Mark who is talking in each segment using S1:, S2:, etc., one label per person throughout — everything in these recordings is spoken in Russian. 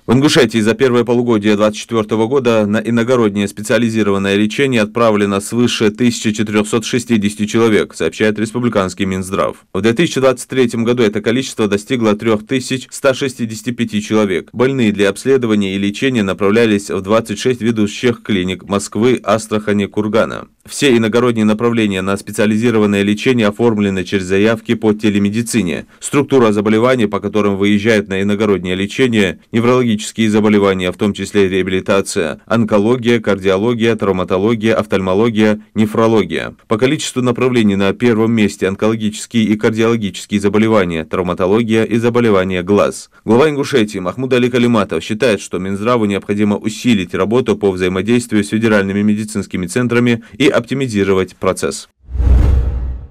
S1: В Ингушетии за первое полугодие 2024 года на иногороднее специализированное лечение отправлено свыше 1460 человек, сообщает Республиканский Минздрав. В 2023 году это количество достигло 3165 человек. Больные для обследования и лечения направлялись в 26 ведущих клиник Москвы, Астрахани, Кургана. Все иногородние направления на специализированное лечение оформлены через заявки по телемедицине. Структура заболеваний, по которым выезжают на иногороднее лечение: неврологические заболевания, в том числе реабилитация, онкология, кардиология, травматология, офтальмология, нефрология. По количеству направлений на первом месте онкологические и кардиологические заболевания, травматология и заболевания глаз. Глава Ингушетии Махмуд Али Калиматов считает, что Минздраву необходимо усилить работу по взаимодействию с федеральными медицинскими центрами и оптимизировать процесс.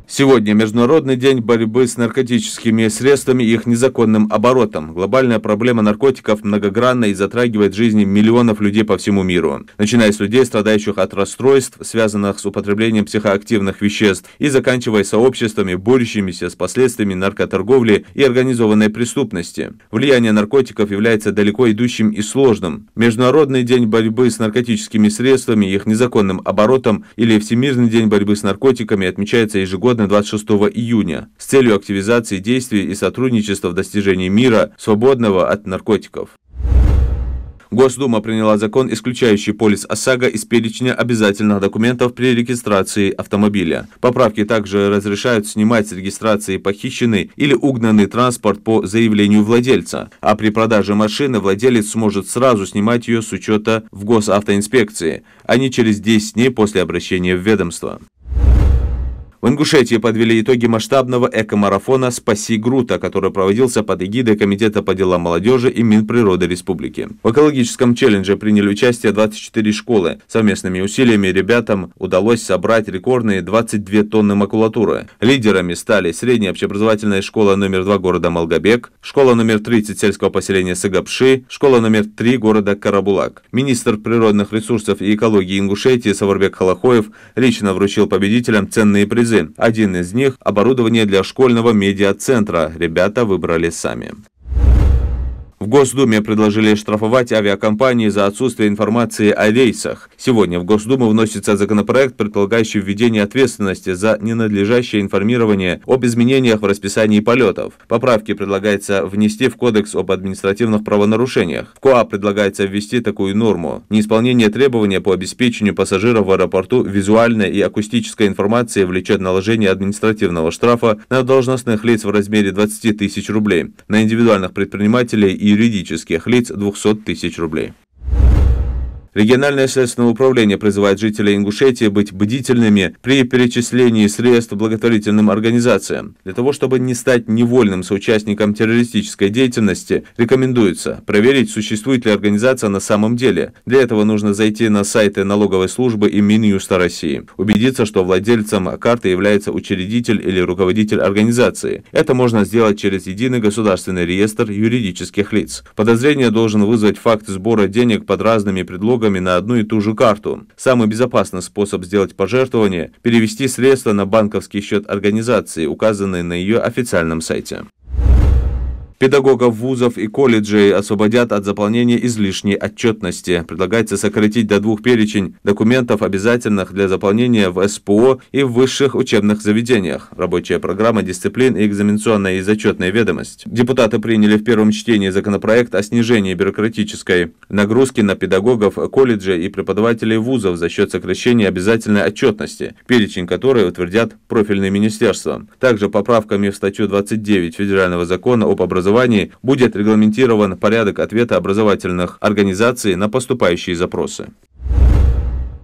S1: Сегодня Международный день борьбы с наркотическими средствами и их незаконным оборотом. Глобальная проблема наркотиков многогранна и затрагивает жизни миллионов людей по всему миру. Начиная с людей, страдающих от расстройств, связанных с употреблением психоактивных веществ, и заканчивая сообществами, борющимися с последствиями наркоторговли и организованной преступности. Влияние наркотиков является далеко идущим и сложным. Международный день борьбы с наркотическими средствами и их незаконным оборотом, или Всемирный день борьбы с наркотиками, отмечается ежегодно 26 июня с целью активизации действий и сотрудничества в достижении мира, свободного от наркотиков. Госдума приняла закон, исключающий полис ОСАГО из перечня обязательных документов при регистрации автомобиля. Поправки также разрешают снимать с регистрации похищенный или угнанный транспорт по заявлению владельца, а при продаже машины владелец сможет сразу снимать ее с учета в госавтоинспекции, а не через 10 дней после обращения в ведомство. В Ингушетии подвели итоги масштабного эко-марафона «Спаси Грута», который проводился под эгидой Комитета по делам молодежи и Минприроды Республики. В экологическом челлендже приняли участие 24 школы. Совместными усилиями ребятам удалось собрать рекордные 22 тонны макулатуры. Лидерами стали средняя общеобразовательная школа номер 2 города Малгобек, школа номер 30 сельского поселения Сыгапши, школа номер 3 города Карабулак. Министр природных ресурсов и экологии Ингушетии Саварбек Халахоев лично вручил победителям ценные призы. Один из них – оборудование для школьного медиацентра. Ребята выбрали сами. В Госдуме предложили штрафовать авиакомпании за отсутствие информации о рейсах. Сегодня в Госдуму вносится законопроект, предполагающий введение ответственности за ненадлежащее информирование об изменениях в расписании полетов. Поправки предлагается внести в Кодекс об административных правонарушениях. В КоАП предлагается ввести такую норму: неисполнение требования по обеспечению пассажиров в аэропорту визуальной и акустической информации влечет наложение административного штрафа на должностных лиц в размере 20 тысяч рублей, на индивидуальных предпринимателей и юридических лиц 200 тысяч рублей. Региональное следственное управление призывает жителей Ингушетии быть бдительными при перечислении средств благотворительным организациям. Для того, чтобы не стать невольным соучастником террористической деятельности, рекомендуется проверить, существует ли организация на самом деле. Для этого нужно зайти на сайты налоговой службы и Минюста России, убедиться, что владельцем карты является учредитель или руководитель организации. Это можно сделать через единый государственный реестр юридических лиц. Подозрение должен вызвать факт сбора денег под разными предлогами на одну и ту же карту. Самый безопасный способ сделать пожертвование – перевести средства на банковский счет организации, указанный на ее официальном сайте. Педагогов вузов и колледжей освободят от заполнения излишней отчетности. Предлагается сократить до 2 перечень документов, обязательных для заполнения в СПО и в высших учебных заведениях. Рабочая программа дисциплин и экзаменационная и зачетная ведомость. Депутаты приняли в первом чтении законопроект о снижении бюрократической нагрузки на педагогов колледжей и преподавателей вузов за счет сокращения обязательной отчетности, перечень которой утвердят профильные министерства. Также поправками в статью 29 Федерального закона об образовании будет регламентирован порядок ответа образовательных организаций на поступающие запросы.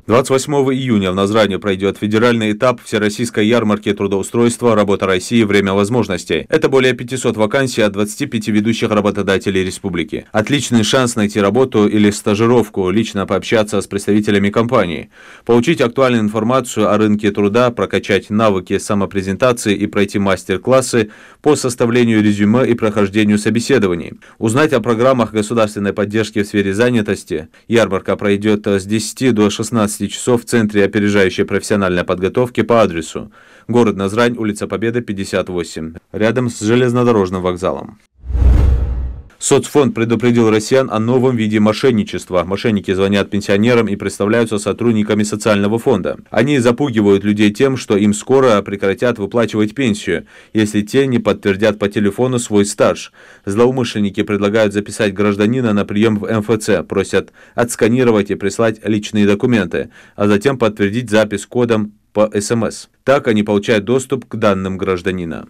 S1: 28 июня в Назране пройдет федеральный этап Всероссийской ярмарки трудоустройства «Работа России. Время возможностей». Это более 500 вакансий от 25 ведущих работодателей республики. Отличный шанс найти работу или стажировку, лично пообщаться с представителями компании, получить актуальную информацию о рынке труда, прокачать навыки самопрезентации и пройти мастер-классы по составлению резюме и прохождению собеседований. Узнать о программах государственной поддержки в сфере занятости. Ярмарка пройдет с 10 до 16 часов в Центре опережающей профессиональной подготовки по адресу: город Назрань, улица Победы, 58, рядом с железнодорожным вокзалом. Соцфонд предупредил россиян о новом виде мошенничества. Мошенники звонят пенсионерам и представляются сотрудниками социального фонда. Они запугивают людей тем, что им скоро прекратят выплачивать пенсию, если те не подтвердят по телефону свой стаж. Злоумышленники предлагают записать гражданина на прием в МФЦ, просят отсканировать и прислать личные документы, а затем подтвердить запись кодом по СМС. Так они получают доступ к данным гражданина.